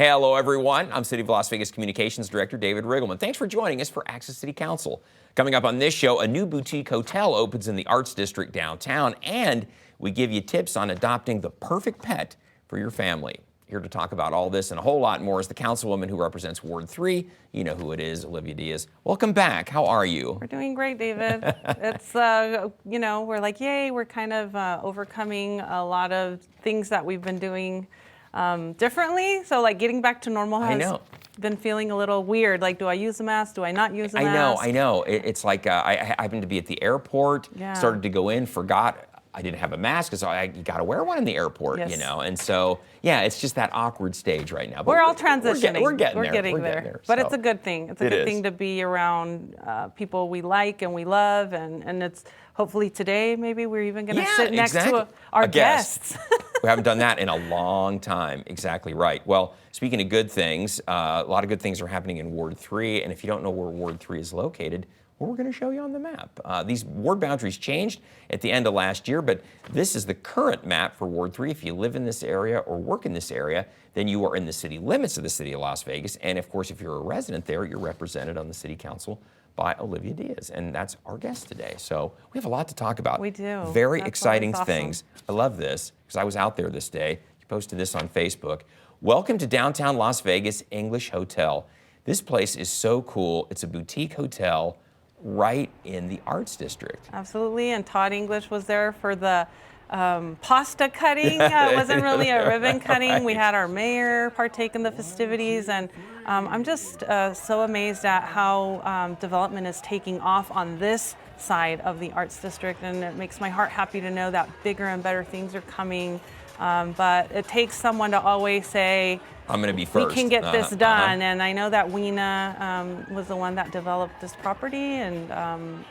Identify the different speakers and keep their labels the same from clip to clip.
Speaker 1: Hello, everyone. I'm City of Las Vegas Communications Director David Riggleman. Thanks for joining us for Access City Council. Coming up on this show, a new boutique hotel opens in the Arts District downtown, and we give you tips on adopting the perfect pet for your family. Here to talk about all this and a whole lot more is the councilwoman who represents Ward 3. You know who it is, Olivia Diaz. Welcome back. How are you?
Speaker 2: We're doing great, David. It's, we're like, yay, we're kind of overcoming a lot of things that we've been doing differently. So like getting back to normal has been feeling a little weird. Like, do I use a mask? Do I not use a mask?
Speaker 1: I know. It's like I happened to be at the airport, started to go in, forgot I didn't have a mask, so you got to wear one in the airport, you know. And so, yeah, it's just that awkward stage right now. But
Speaker 2: we're all transitioning.
Speaker 1: We're getting
Speaker 2: there. But it's a good thing. It's a good thing to be around people we like and we love, and it's hopefully today maybe we're even going to sit next to our guests.
Speaker 1: We haven't done that in a long time. Exactly right. Well, speaking of good things, a lot of good things are happening in Ward 3, and if you don't know where Ward 3 is located, well, we're going to show you on the map. These ward boundaries changed at the end of last year, but this is the current map for Ward 3. If you live in this area or work in this area, then you are in the city limits of the city of Las Vegas. And of course, if you're a resident there, you're represented on the city council by Olivia Diaz, and that's our guest today. So we have a lot to talk about.
Speaker 2: We do.
Speaker 1: Very exciting things. I love this because I was out there this day. You posted this on Facebook. Welcome to downtown Las Vegas English Hotel. This place is so cool. It's a boutique hotel right in the Arts District.
Speaker 2: Absolutely, and Todd English was there for the pasta cutting. It wasn't really a ribbon cutting. We had our mayor partake in the festivities, and I'm just so amazed at how development is taking off on this side of the Arts District, and it makes my heart happy to know that bigger and better things are coming. But it takes someone to always say,
Speaker 1: I'm going to be first.
Speaker 2: We can get this done. And I know that Weena was the one that developed this property, and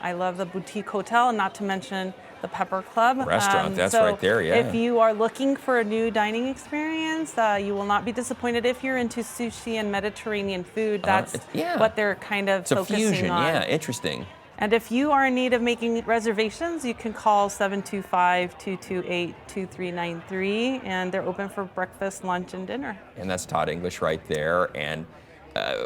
Speaker 2: I love the boutique hotel, and not to mention the Pepper Club.
Speaker 1: Restaurant, that's
Speaker 2: so
Speaker 1: right there, yeah.
Speaker 2: If you are looking for a new dining experience, you will not be disappointed. If you're into sushi and Mediterranean food, that's what they're kind of focusing on.
Speaker 1: It's a fusion, yeah, interesting.
Speaker 2: And if you are in need of making reservations, you can call 725-228-2393, and they're open for breakfast, lunch, and dinner.
Speaker 1: And that's Todd English right there. And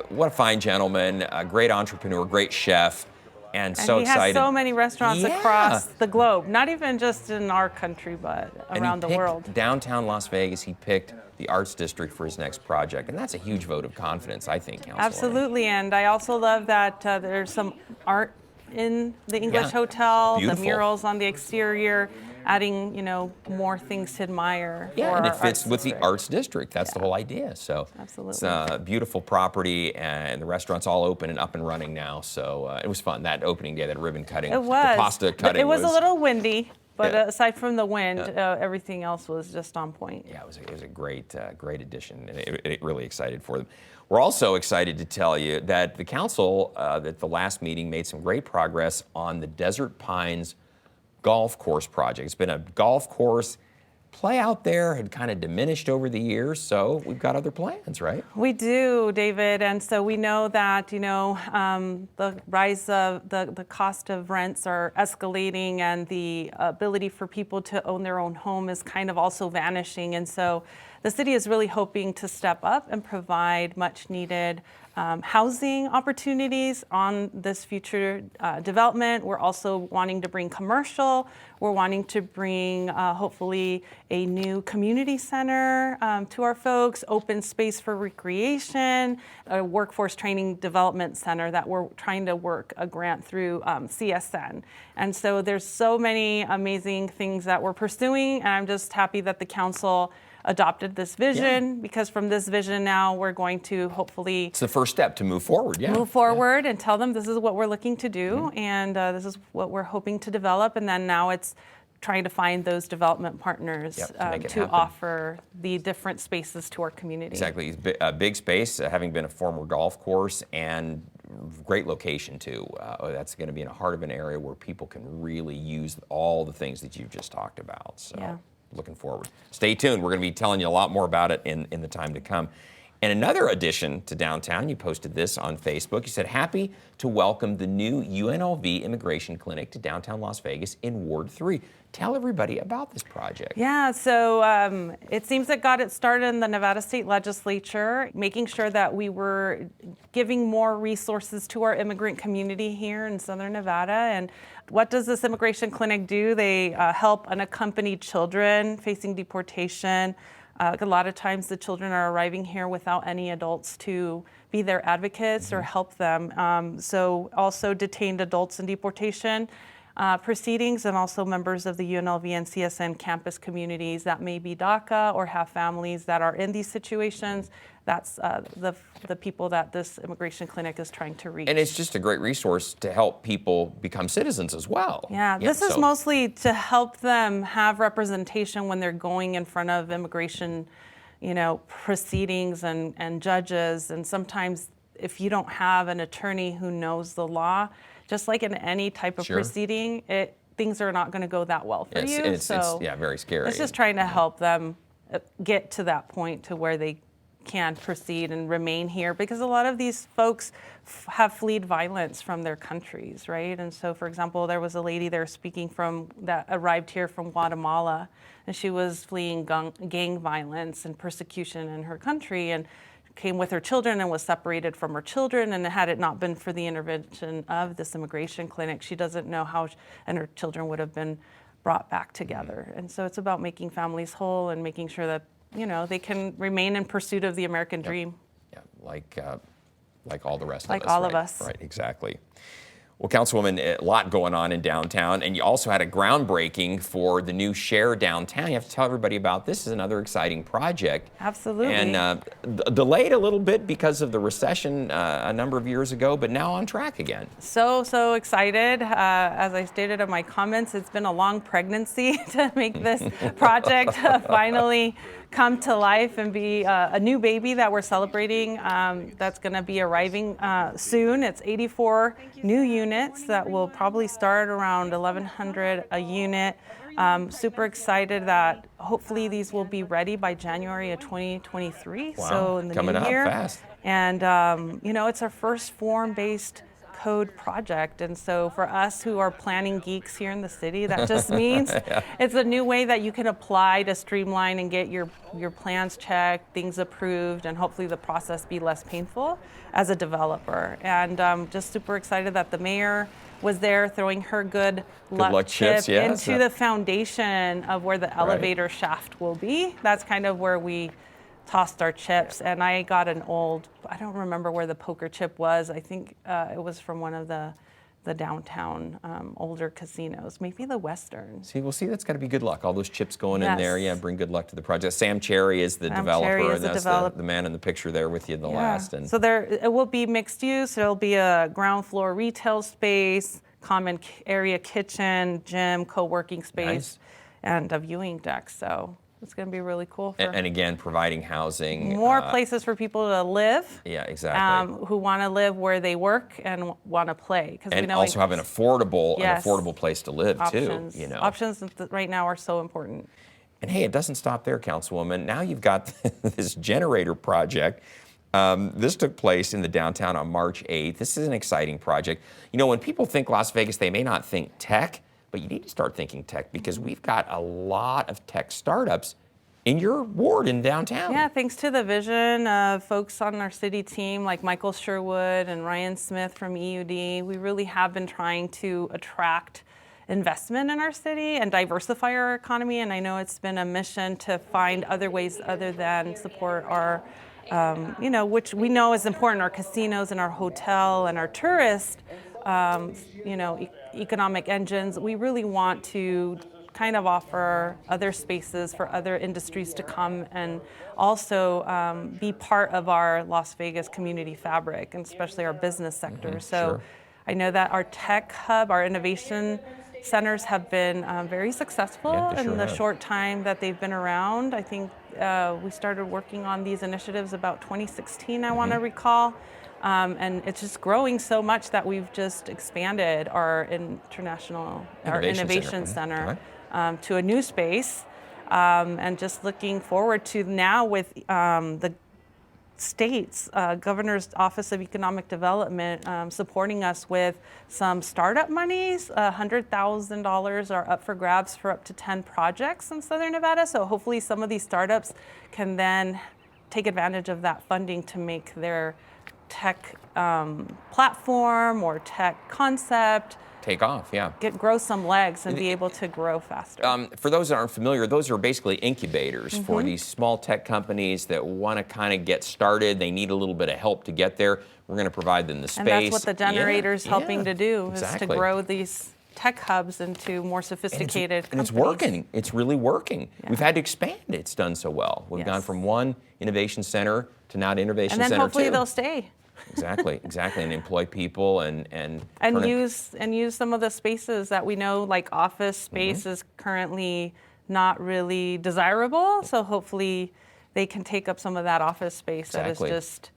Speaker 1: what a fine gentleman, a great entrepreneur, great chef, and so excited.
Speaker 2: He has so many restaurants across the globe, not even just in our country, but around the world.
Speaker 1: Downtown Las Vegas, he picked the Arts District for his next project, and that's a huge vote of confidence, I think, Councilwoman.
Speaker 2: Absolutely, and I also love that there's some art in the English Hotel, the murals on the exterior, adding, more things to admire.
Speaker 1: Yeah, and it fits with the Arts District. That's the whole idea. So
Speaker 2: absolutely.
Speaker 1: It's a beautiful property, and the restaurant's all open and up and running now. So it was fun, that opening day, that ribbon cutting.
Speaker 2: It was.
Speaker 1: The pasta cutting.
Speaker 2: It was a little windy, but aside from the wind, everything else was just on point.
Speaker 1: Yeah, it was a great addition, and it really excited for them. We're also excited to tell you that the council, at the last meeting, made some great progress on the Desert Pines golf course project. It's been a golf course. Play out there had kind of diminished over the years, so we've got other plans, right?
Speaker 2: We do, David, and so we know that, the rise of the cost of rents are escalating, and the ability for people to own their own home is kind of also vanishing, and so the city is really hoping to step up and provide much needed housing opportunities on this future development. We're also wanting to bring commercial. We're wanting to bring, hopefully, a new community center to our folks, open space for recreation, a workforce training development center that we're trying to work a grant through CSN. And so there's so many amazing things that we're pursuing, and I'm just happy that the council adopted this vision, because from this vision now we're going to hopefully...
Speaker 1: It's the first step to move forward,
Speaker 2: Move forward and tell them this is what we're looking to do, and this is what we're hoping to develop, and then now it's trying to find those development partners to offer the different spaces to our community.
Speaker 1: Exactly. A big space, having been a former golf course, and great location too. That's going to be in the heart of an area where people can really use all the things that you've just talked about. So looking forward. Stay tuned. We're going to be telling you a lot more about it in the time to come. And another addition to downtown, you posted this on Facebook. You said, happy to welcome the new UNLV Immigration Clinic to downtown Las Vegas in Ward 3. Tell everybody about this project.
Speaker 2: Yeah, so it seems that got it started in the Nevada State Legislature, making sure that we were giving more resources to our immigrant community here in Southern Nevada. And what does this immigration clinic do? They help unaccompanied children facing deportation. A lot of times the children are arriving here without any adults to be their advocates or help them. So also detained adults in deportation proceedings, and also members of the UNLV and CSN campus communities that may be DACA or have families that are in these situations. That's the people that this immigration clinic is trying to reach.
Speaker 1: And it's just a great resource to help people become citizens as well.
Speaker 2: Yeah, this is mostly to help them have representation when they're going in front of immigration, proceedings and judges. And sometimes if you don't have an attorney who knows the law, just like in any type of proceeding, things are not going to go that well for you.
Speaker 1: It's very scary.
Speaker 2: It's just trying to help them get to that point to where they can proceed and remain here, because a lot of these folks have fled violence from their countries, right? And so, for example, there was a lady there speaking that arrived here from Guatemala, and she was fleeing gang violence and persecution in her country, and came with her children and was separated from her children. And had it not been for the intervention of this immigration clinic, she doesn't know how, and her children would have been brought back together. And so it's about making families whole and making sure that they can remain in pursuit of the American dream.
Speaker 1: Yeah, like all the rest of us.
Speaker 2: Like all of us.
Speaker 1: Right, exactly. Well, Councilwoman, a lot going on in downtown, and you also had a groundbreaking for the new Share Downtown. You have to tell everybody about this. This is another exciting project.
Speaker 2: Absolutely.
Speaker 1: And delayed a little bit because of the recession a number of years ago, but now on track again.
Speaker 2: So excited. As I stated in my comments, it's been a long pregnancy to make this project finally come to life and be a new baby that we're celebrating that's going to be arriving soon. It's 84 new units that will probably start around 1,100 a unit. Super excited that hopefully these will be ready by January of 2023.
Speaker 1: Wow.
Speaker 2: So in the
Speaker 1: Coming
Speaker 2: new year.
Speaker 1: up fast.
Speaker 2: And it's our first form-based code project, and so for us who are planning geeks here in the city, that just means it's a new way that you can apply to streamline and get your plans checked, things approved, and hopefully the process be less painful as a developer. And just super excited that the mayor was there throwing her good luck chip into the foundation of where the elevator shaft will be. That's kind of where we tossed our chips, and I got I don't remember where the poker chip was. I think it was from one of the downtown older casinos, maybe the Western.
Speaker 1: See, that's got to be good luck. All those chips going in there, bring good luck to the project. Sam Cherry is the developer, and that's the man in the picture there with you in the last. And
Speaker 2: so it will be mixed use. It'll be a ground floor retail space, common area kitchen, gym, co-working space, and a viewing deck. So it's going to be really cool.
Speaker 1: And again, providing housing.
Speaker 2: More places for people to live.
Speaker 1: Yeah, exactly.
Speaker 2: Who want to live where they work and want to play.
Speaker 1: And also have an affordable place to live
Speaker 2: options.
Speaker 1: too.
Speaker 2: Options right now are so important.
Speaker 1: And hey, it doesn't stop there, Councilwoman. Now you've got this generator project. This took place in the downtown on March 8th. This is an exciting project. When people think Las Vegas, they may not think tech, but you need to start thinking tech, because we've got a lot of tech startups in your ward in downtown.
Speaker 2: Yeah, thanks to the vision of folks on our city team like Michael Sherwood and Ryan Smith from EUD. We really have been trying to attract investment in our city and diversify our economy, and I know it's been a mission to find other ways other than support our which we know is important, our casinos and our hotel and our tourist economic engines. We really want to kind of offer other spaces for other industries to come and also be part of our Las Vegas community fabric, and especially our business sector. So I know that our tech hub, our innovation centers have been very successful in the short time that they've been around. I think we started working on these initiatives about 2016, I want to recall. And it's just growing so much that we've just expanded our innovation center to a new space, and just looking forward to now with the states, Governor's Office of Economic Development, supporting us with some startup monies. $100,000 are up for grabs for up to 10 projects in Southern Nevada. So hopefully some of these startups can then take advantage of that funding to make their tech platform or tech concept
Speaker 1: take off, yeah.
Speaker 2: grow some legs and be able to grow faster.
Speaker 1: For those that aren't familiar, those are basically incubators for these small tech companies that want to kind of get started. They need a little bit of help to get there. We're going to provide them the space.
Speaker 2: And that's what the generator's helping to do,
Speaker 1: exactly.
Speaker 2: is to grow these tech hubs into more sophisticated
Speaker 1: and it's
Speaker 2: companies.
Speaker 1: working. It's really working. Yeah. We've had to expand it. It's done so well. We've gone from one innovation center to now to innovation center 2.
Speaker 2: And then hopefully they'll stay.
Speaker 1: Exactly, and employ people and
Speaker 2: use some of the spaces that we know, like office space is currently not really desirable. So hopefully they can take up some of that office space that is just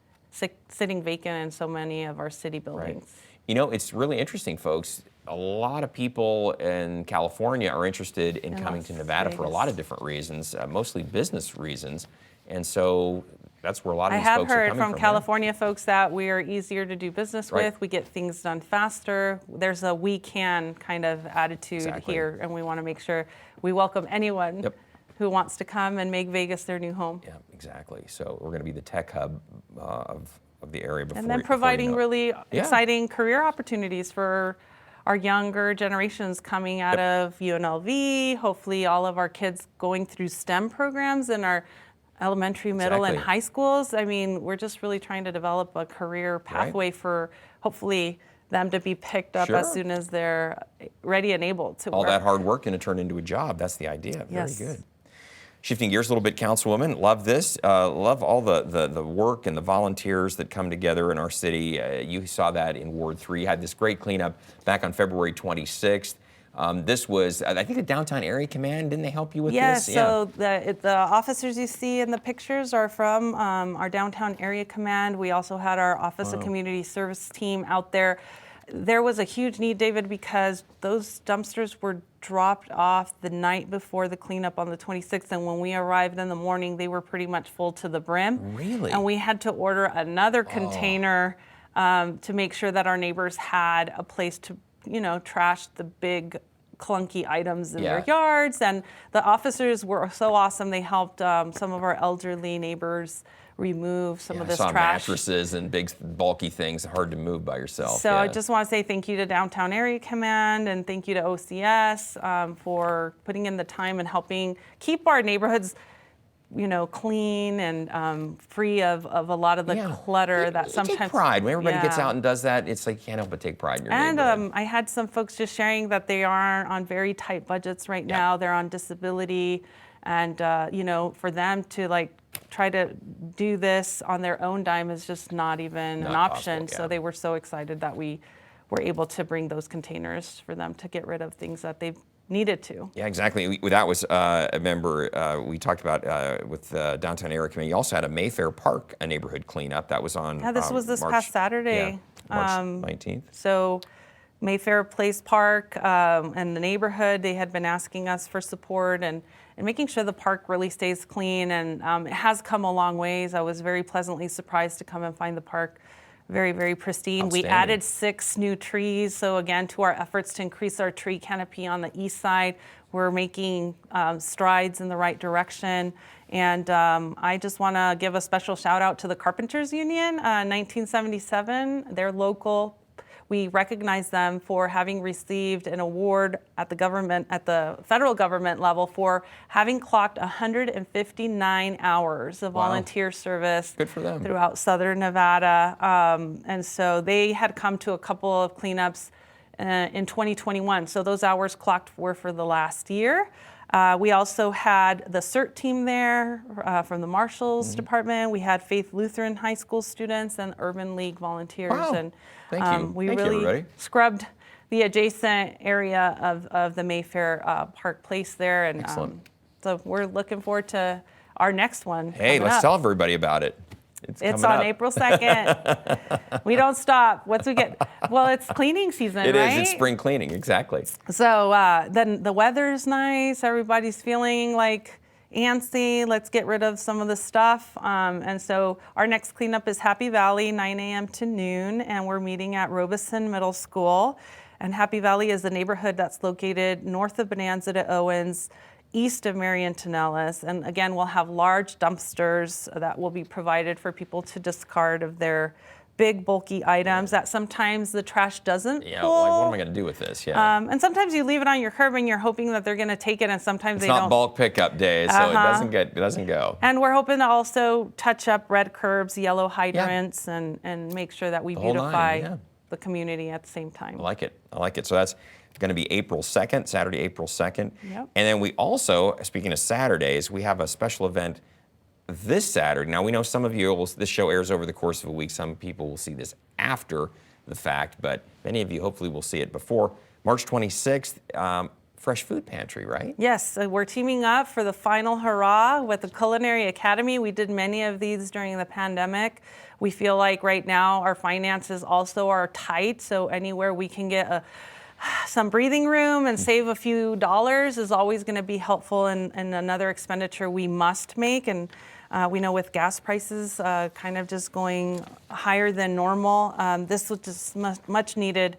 Speaker 2: sitting vacant in so many of our city buildings.
Speaker 1: Right. You know, it's really interesting, folks. A lot of people in California are interested in coming to Nevada for a lot of different reasons, mostly business reasons, and so that's where a lot of these folks are coming from.
Speaker 2: I have heard from California folks that we are easier to do business with. We get things done faster. There's a we can kind of attitude here, and we want to make sure we welcome anyone who wants to come and make Vegas their new home.
Speaker 1: Yeah, exactly. So we're going to be the tech hub of the area before.
Speaker 2: And then providing really exciting career opportunities for our younger generations coming out of UNLV. Hopefully, all of our kids going through STEM programs in our elementary, middle, and high schools. I mean, we're just really trying to develop a career pathway for hopefully them to be picked up as soon as they're ready and able to
Speaker 1: all
Speaker 2: work.
Speaker 1: That hard work going to turn into a job. That's the idea.
Speaker 2: Yes.
Speaker 1: Very good. Shifting gears a little bit, Councilwoman, love this. Love all the work and the volunteers that come together in our city. You saw that in Ward 3. Had this great cleanup back on February 26th. This was, I think, the Downtown Area Command. Didn't they help you with this?
Speaker 2: Yes, so the officers you see in the pictures are from our Downtown Area Command. We also had our Office of Community Service team out there. There was a huge need, David, because those dumpsters were dropped off the night before the cleanup on the 26th, and when we arrived in the morning, they were pretty much full to the brim.
Speaker 1: Really?
Speaker 2: And we had to order another container to make sure that our neighbors had a place to, trash the big clunky items in their yards. And the officers were so awesome. They helped some of our elderly neighbors remove some of this trash.
Speaker 1: Mattresses and big bulky things hard to move by yourself.
Speaker 2: So I just want to say thank you to Downtown Area Command and thank you to OCS for putting in the time and helping keep our neighborhoods clean and free of a lot of the clutter that sometimes.
Speaker 1: Take pride when everybody gets out and does that. It's like you can't help but take pride in your neighborhood.
Speaker 2: And I had some folks just sharing that they are on very tight budgets right now. They're on disability, and for them to try to do this on their own dime is just not even an option.
Speaker 1: Possible,
Speaker 2: So they were so excited that we were able to bring those containers for them to get rid of things that they've needed to.
Speaker 1: Yeah, exactly. That was a member we talked about with Downtown Area Committee. You also had a Mayfair Park, a neighborhood cleanup. That was on
Speaker 2: this was this past Saturday.
Speaker 1: March 19th.
Speaker 2: So Mayfair Place Park and the neighborhood, they had been asking us for support and making sure the park really stays clean. And it has come a long ways. I was very pleasantly surprised to come and find the park very, very pristine. We added 6 new trees. So again, to our efforts to increase our tree canopy on the east side, we're making strides in the right direction. And I just want to give a special shout out to the Carpenters Union, 1977. They're local. We recognize them for having received an award at the federal government level for having clocked 159 hours of volunteer service.
Speaker 1: Good for them.
Speaker 2: Throughout Southern Nevada. And so they had come to a couple of cleanups in 2021. So those hours clocked were for the last year. We also had the CERT team there from the Marshals Department. We had Faith Lutheran High School students and Urban League volunteers.
Speaker 1: Wow.
Speaker 2: And
Speaker 1: Thank you.
Speaker 2: we
Speaker 1: Thank you,
Speaker 2: really
Speaker 1: everybody.
Speaker 2: scrubbed the adjacent area of the Mayfair Park Place there. And
Speaker 1: Excellent.
Speaker 2: So we're looking forward to our next one.
Speaker 1: Hey, let's tell everybody about it.
Speaker 2: It's on April 2nd. We don't stop. Once we get, it's cleaning season, right?
Speaker 1: It is. It's spring cleaning, exactly.
Speaker 2: So then the weather's nice. Everybody's feeling like antsy. Let's get rid of some of the stuff. And so our next cleanup is Happy Valley, 9 a.m. to noon, and we're meeting at Robeson Middle School. And Happy Valley is the neighborhood that's located north of Bonanza to Owens, east of Marion to Nellis. And again, we'll have large dumpsters that will be provided for people to discard of their big bulky items that sometimes the trash doesn't pull.
Speaker 1: Like, what am I going to do with this?
Speaker 2: And sometimes you leave it on your curb and you're hoping that they're going to take it, and sometimes they don't.
Speaker 1: It's not bulk pickup day, so it doesn't go.
Speaker 2: And we're hoping to also touch up red curbs, yellow hydrants, and make sure that we beautify the community at the same time.
Speaker 1: I like it. So that's going to be April 2nd, Saturday, April 2nd.
Speaker 2: Yep.
Speaker 1: And then we also, speaking of Saturdays, we have a special event this Saturday. Now, we know some of you, this show airs over the course of a week. Some people will see this after the fact, but many of you hopefully will see it before. March 26th, Fresh Food Pantry, right?
Speaker 2: Yes, we're teaming up for the final hurrah with the Culinary Academy. We did many of these during the pandemic. We feel like right now our finances also are tight, so anywhere we can get some breathing room and save a few dollars is always going to be helpful, and another expenditure we must make. And we know with gas prices kind of just going higher than normal, this was just much needed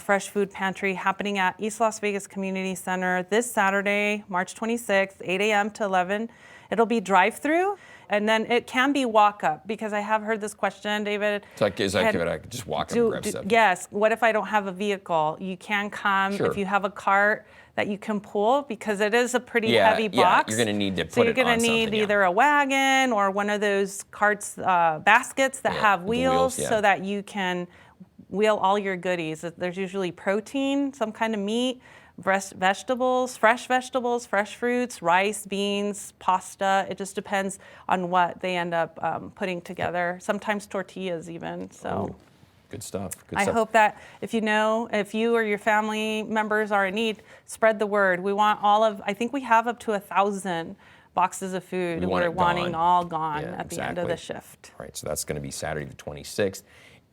Speaker 2: Fresh Food Pantry happening at East Las Vegas Community Center this Saturday, March 26th, 8 a.m. to 11. It'll be drive-through. And then it can be walk-up, because I have heard this question, David.
Speaker 1: So I could just walk up and grab stuff?
Speaker 2: Yes. What if I don't have a vehicle? You can come if you have a cart that you can pull, because it is a pretty heavy box.
Speaker 1: Yeah, you're going to need to put it on something.
Speaker 2: So you're going to need either a wagon or one of those carts, baskets that have wheels, so that you can wheel all your goodies. There's usually protein, some kind of meat, vegetables, fresh fruits, rice, beans, pasta. It just depends on what they end up putting together. Sometimes tortillas even. So,
Speaker 1: good stuff.
Speaker 2: I hope that if you or your family members are in need, spread the word. We want I think we have up to 1,000 boxes of food. We're wanting all gone at the end of the shift.
Speaker 1: All right, so that's going to be Saturday the 26th.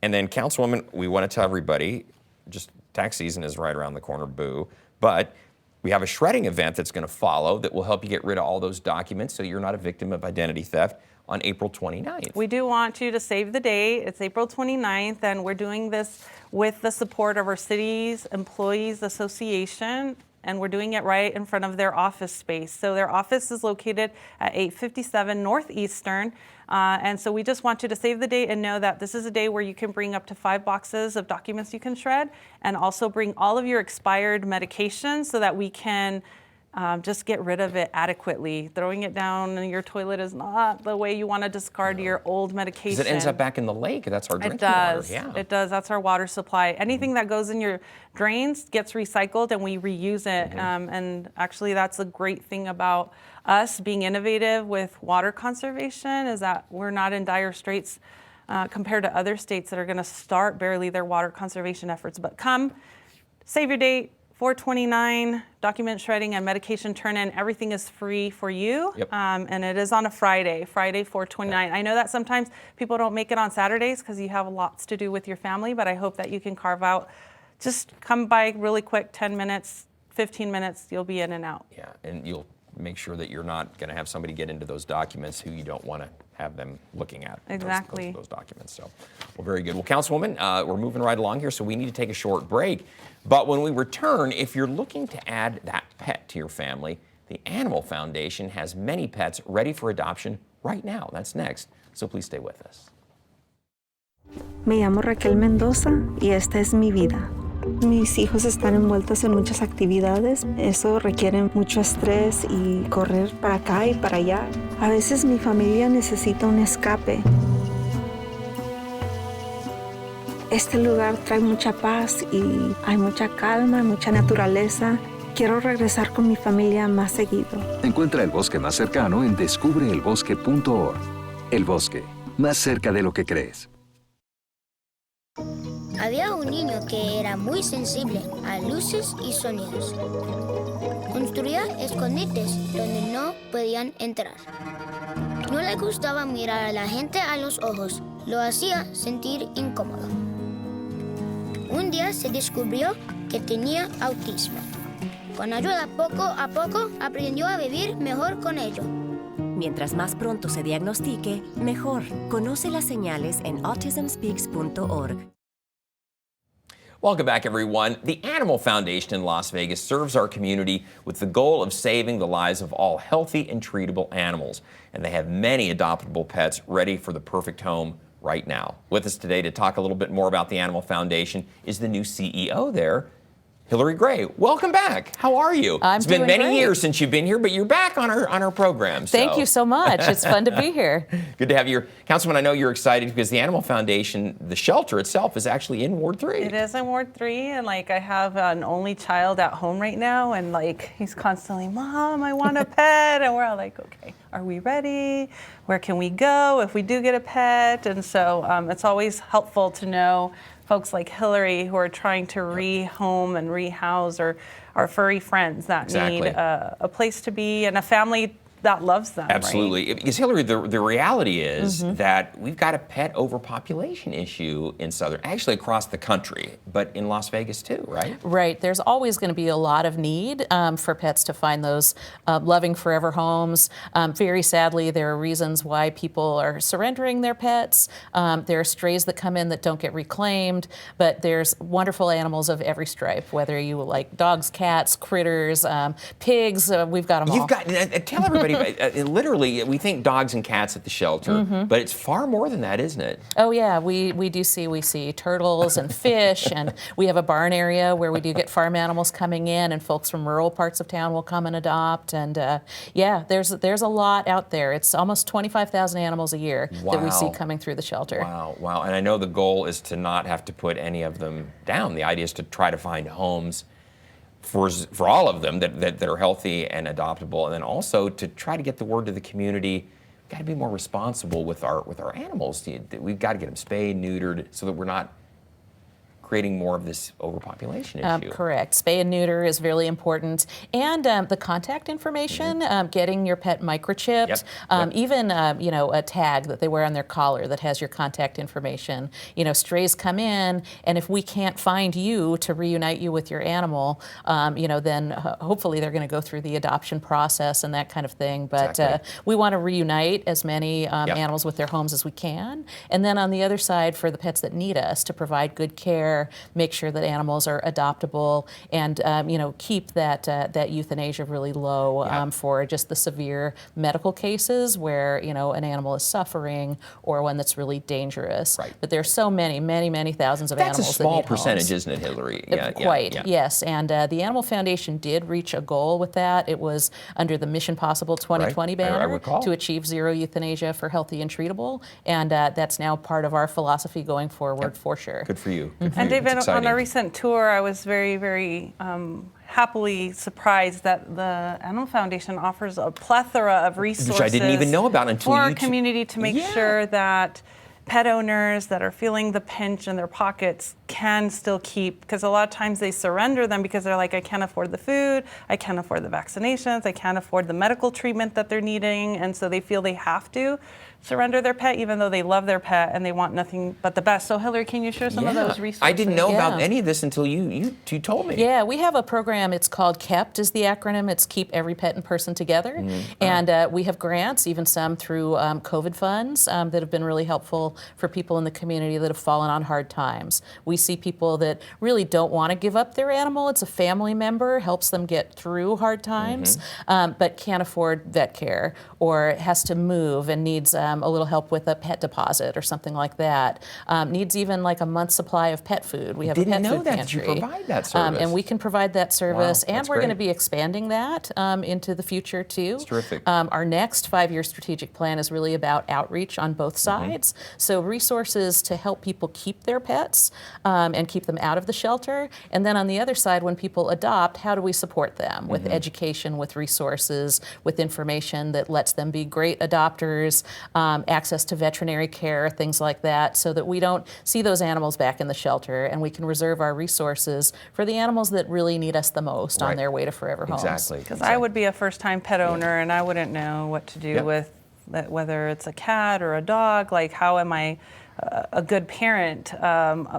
Speaker 1: And then, Councilwoman, we want to tell everybody, just tax season is right around the corner, boo. But we have a shredding event that's going to follow that will help you get rid of all those documents so you're not a victim of identity theft on April 29th.
Speaker 2: We do want you to save the date. It's April 29th, and we're doing this with the support of our city's Employees Association, and we're doing it right in front of their office space. So their office is located at 857 Northeastern. And so we just want you to save the date and know that this is a day where you can bring up to 5 boxes of documents you can shred, and also bring all of your expired medications so that we can just get rid of it adequately. Throwing it down in your toilet is not the way you want to discard your old medication.
Speaker 1: Because it ends up back in the lake. That's our drinking
Speaker 2: water.
Speaker 1: Yeah.
Speaker 2: It does. That's our water supply. Anything that goes in your drains gets recycled, and we reuse it. And actually, that's a great thing about us being innovative with water conservation, is that we're not in dire straits compared to other states that are going to start barely their water conservation efforts. But come, save your date. 4/29, document shredding and medication turn-in. Everything is free for you, and it is on a Friday 4/29. I know that sometimes people don't make it on Saturdays because you have lots to do with your family, but I hope that you can carve out, just come by really quick, 10 minutes, 15 minutes, you'll be in and out.
Speaker 1: Yeah, and you'll make sure that you're not going to have somebody get into those documents who you don't want to have them looking at those documents. So, well, very good. Well, Councilwoman, we're moving right along here, so we need to take a short break. But when we return, if you're looking to add that pet to your family, the Animal Foundation has many pets ready for adoption right now. That's next, so please stay with us.
Speaker 3: Me llamo Raquel Mendoza y esta es mi vida. Mis hijos están envueltos en muchas actividades. Eso requiere mucho estrés y correr para acá y para allá. A veces mi familia necesita un escape. Este lugar trae mucha paz y hay mucha calma, mucha naturaleza. Quiero regresar con mi familia más seguido.
Speaker 4: Encuentra el bosque más cercano en descubreelbosque.org. El bosque, más cerca de lo que crees.
Speaker 5: Había un niño que era muy sensible a luces y sonidos. Construía escondites donde no podían entrar. No le gustaba mirar a la gente a los ojos. Lo hacía sentir incómodo. Un día se descubrió que tenía autismo. Con ayuda poco a poco aprendió a vivir mejor con ello.
Speaker 6: Mientras más pronto se diagnostique, mejor. Conoce las señales en autismspeaks.org.
Speaker 1: Welcome back, everyone. The Animal Foundation in Las Vegas serves our community with the goal of saving the lives of all healthy and treatable animals. And they have many adoptable pets ready for the perfect home right now. With us today to talk a little bit more about the Animal Foundation is the new CEO there, Hillary Gray. Welcome back. How are you?
Speaker 7: It's
Speaker 1: been many
Speaker 7: great.
Speaker 1: years since you've been here, but you're back on our program.
Speaker 7: Thank you so much. It's fun to be here.
Speaker 1: Good to have you. Councilman, I know you're excited because the Animal Foundation, the shelter itself, is actually in Ward 3.
Speaker 2: It is in Ward 3, and like I have an only child at home right now, and like he's constantly, Mom, I want a pet, and we're all like, okay, are we ready? Where can we go if we do get a pet? And so it's always helpful to know folks like Hillary who are trying to rehome and rehouse our furry friends that
Speaker 1: Exactly.
Speaker 2: need a place to be and a family that loves them.
Speaker 1: Absolutely.
Speaker 2: Right?
Speaker 1: Because Hillary, the reality is that we've got a pet overpopulation issue in actually across the country, but in Las Vegas too, right?
Speaker 7: Right. There's always going to be a lot of need for pets to find those loving forever homes. Very sadly, there are reasons why people are surrendering their pets. There are strays that come in that don't get reclaimed, but there's wonderful animals of every stripe, whether you like dogs, cats, critters, pigs, we've got them all.
Speaker 1: You've got, tell everybody, literally, we think dogs and cats at the shelter, but it's far more than that, isn't it?
Speaker 7: Oh yeah, we see turtles and fish, and we have a barn area where we do get farm animals coming in, and folks from rural parts of town will come and adopt, and yeah, there's a lot out there. It's almost 25,000 animals a year that we see coming through the shelter.
Speaker 1: Wow, and I know the goal is to not have to put any of them down. The idea is to try to find homes for all of them that are healthy and adoptable, and then also to try to get the word to the community. We've got to be more responsible with our animals. We've got to get them spayed, neutered, so that we're not creating more of this overpopulation issue.
Speaker 7: Correct. Spay and neuter is really important. And the contact information, getting your pet microchipped, even a tag that they wear on their collar that has your contact information. Strays come in, and if we can't find you to reunite you with your animal, then hopefully they're going to go through the adoption process and that kind of thing. But we want to reunite as many animals with their homes as we can. And then on the other side, for the pets that need us, to provide good care, make sure that animals are adoptable, and keep that euthanasia really low for just the severe medical cases where an animal is suffering or one that's really dangerous.
Speaker 1: Right.
Speaker 7: But there's so many thousands of animals that need homes.
Speaker 1: That's a small percentage, isn't it, Hillary?
Speaker 7: Quite, yes. And the Animal Foundation did reach a goal with that. It was under the Mission Possible 2020 banner to achieve zero euthanasia for healthy and treatable, and that's now part of our philosophy going forward for sure.
Speaker 1: Good for you.
Speaker 2: And David, on a recent tour, I was very, very happily surprised that the Animal Foundation offers a plethora of resources
Speaker 1: Which I didn't even know about until
Speaker 2: for our community to make sure that pet owners that are feeling the pinch in their pockets can still keep, because a lot of times they surrender them because they're like, I can't afford the food, I can't afford the vaccinations, I can't afford the medical treatment that they're needing, and so they feel they have to surrender their pet even though they love their pet and they want nothing but the best. So Hillary, can you share some of those resources?
Speaker 1: I didn't know about any of this until you told me.
Speaker 7: Yeah, we have a program, it's called KEPT is the acronym, it's Keep Every Pet and Person Together. And we have grants, even some through COVID funds that have been really helpful for people in the community that have fallen on hard times. We see people that really don't want to give up their animal, it's a family member, helps them get through hard times, but can't afford vet care or has to move and needs a little help with a pet deposit or something like that. Needs even like a month's supply of pet food. We have a pet food pantry.
Speaker 1: You provide that service.
Speaker 7: And we can provide that service, and we're
Speaker 1: great.
Speaker 7: going to be expanding that into the future too.
Speaker 1: That's terrific.
Speaker 7: Our next 5-year strategic plan is really about outreach on both sides. So resources to help people keep their pets and keep them out of the shelter. And then on the other side, when people adopt, how do we support them with education, with resources, with information that lets them be great adopters, access to veterinary care, things like that, so that we don't see those animals back in the shelter and we can reserve our resources for the animals that really need us the most on their way to forever homes.
Speaker 1: Exactly.
Speaker 2: Because I would be a first-time pet owner and I wouldn't know what to do with whether it's a cat or a dog, like how am I a good parent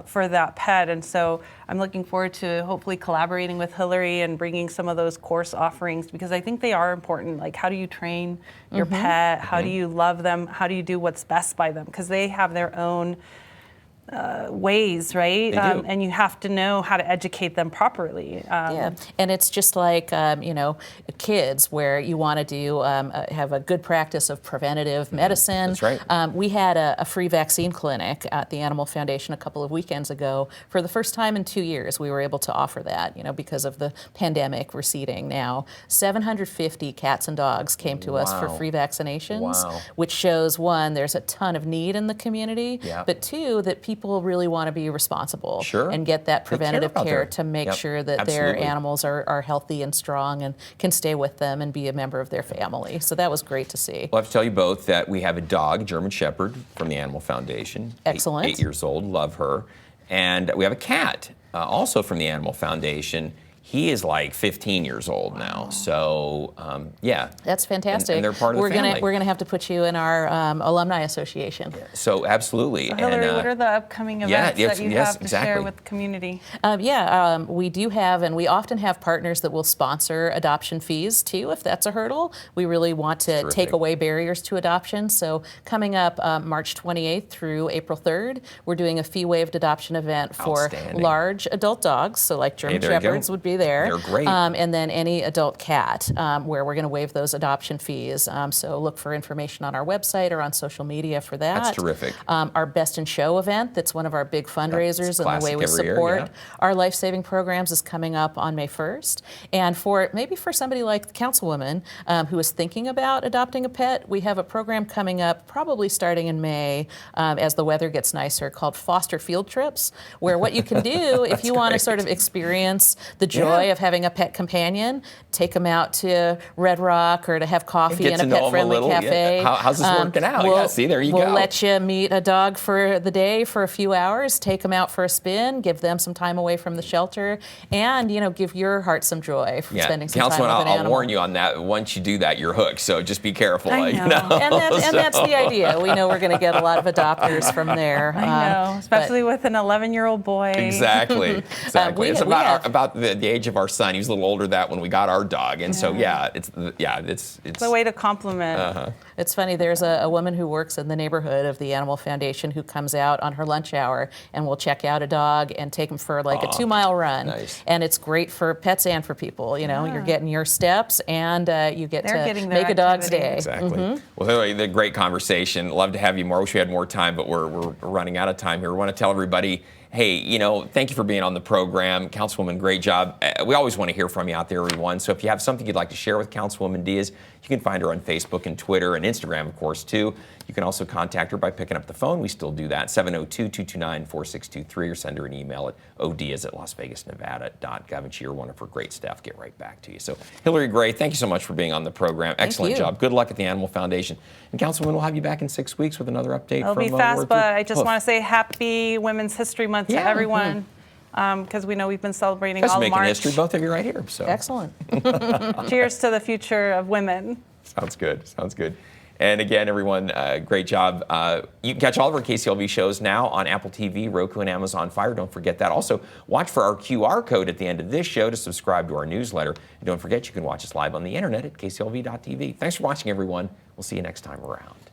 Speaker 2: for that pet? And so I'm looking forward to hopefully collaborating with Hillary and bringing some of those course offerings, because I think they are important. Like, how do you train your pet? How do you love them? How do you do what's best by them? Because they have their own ways, right? And you have to know how to educate them properly.
Speaker 7: Yeah, and it's just like kids, where you want to do have a good practice of preventative medicine.
Speaker 1: That's right.
Speaker 7: We had a free vaccine clinic at the Animal Foundation a couple of weekends ago. For the first time in 2 years, we were able to offer that. Because of the pandemic receding now, 750 cats and dogs came to us for free vaccinations, which shows, one, there's a ton of need in the community, but two, that people really want to be responsible and get that preventative care to make sure that their animals are healthy and strong and can stay with them and be a member of their family. So that was great to see.
Speaker 1: Well, I have to tell you both that we have a dog, German Shepherd, from the Animal Foundation.
Speaker 7: Excellent.
Speaker 1: 8 years old, love her. And we have a cat, also from the Animal Foundation. He is like 15 years old now, so yeah.
Speaker 7: That's fantastic.
Speaker 1: And they're part of the family.
Speaker 7: We're gonna have to put you in our alumni association.
Speaker 1: So absolutely.
Speaker 2: So Hillary, what are the upcoming events that you have to share with the community?
Speaker 7: We do have, and we often have partners that will sponsor adoption fees too, if that's a hurdle. We really want to take away barriers to adoption. So coming up March 28th through April 3rd, we're doing a fee-waived adoption event for large adult dogs, so like German Shepherds would be there.
Speaker 1: They're great.
Speaker 7: And then any adult cat, where we're going to waive those adoption fees. So look for information on our website or on social media for that.
Speaker 1: That's terrific.
Speaker 7: Our Best in Show event, that's one of our big fundraisers and the way we support our life-saving programs, is coming up on May 1st. And for somebody like the Councilwoman who is thinking about adopting a pet, we have a program coming up probably starting in May as the weather gets nicer, called Foster Field Trips, where what you can do if you want to sort of experience the joy of having a pet companion, take them out to Red Rock or to have coffee in a pet-friendly cafe.
Speaker 1: How's this working out? See, there you go.
Speaker 7: We'll let you meet a dog for the day for a few hours, take them out for a spin, give them some time away from the shelter, and give your heart some joy from spending some time with an animal.
Speaker 1: I'll warn you on that. Once you do that, you're hooked. So just be careful.
Speaker 2: I know.
Speaker 7: And that's the idea. We know we're going to get a lot of adopters from there.
Speaker 2: I know, especially with an 11-year-old boy.
Speaker 1: Exactly. It's about the age of our son. He was a little older that when we got our dog, and so it's
Speaker 2: a way to compliment.
Speaker 7: It's funny. There's a woman who works in the neighborhood of the Animal Foundation who comes out on her lunch hour and will check out a dog and take him for like a 2-mile run.
Speaker 1: Nice.
Speaker 7: And it's great for pets and for people. You're getting your steps and you get to make a dog's day.
Speaker 1: Exactly. Well, Hillary, the great conversation. Love to have you more. Wish we had more time, but we're running out of time here. We want to tell everybody, hey, thank you for being on the program. Councilwoman, great job. We always want to hear from you out there, everyone. So if you have something you'd like to share with Councilwoman Diaz, you can find her on Facebook and Twitter and Instagram, of course, too. You can also contact her by picking up the phone. We still do that, 702-229-4623, or send her an email at odiaz@lasvegasnevada.gov, and she or one of her great staff get right back to you. So, Hillary Gray, thank you so much for being on the program. Excellent job. Good luck at the Animal Foundation. And Councilwoman, we'll have you back in 6 weeks with another update.
Speaker 2: It'll be fast, but I just want to say happy Women's History Month to everyone. Because we know we've been celebrating all March.
Speaker 1: Making history, both of you right here. So.
Speaker 7: Excellent.
Speaker 2: Cheers to the future of women.
Speaker 1: Sounds good. And again, everyone, great job. You can catch all of our KCLV shows now on Apple TV, Roku, and Amazon Fire. Don't forget that. Also, watch for our QR code at the end of this show to subscribe to our newsletter. And don't forget, you can watch us live on the internet at kclv.tv. Thanks for watching, everyone. We'll see you next time around.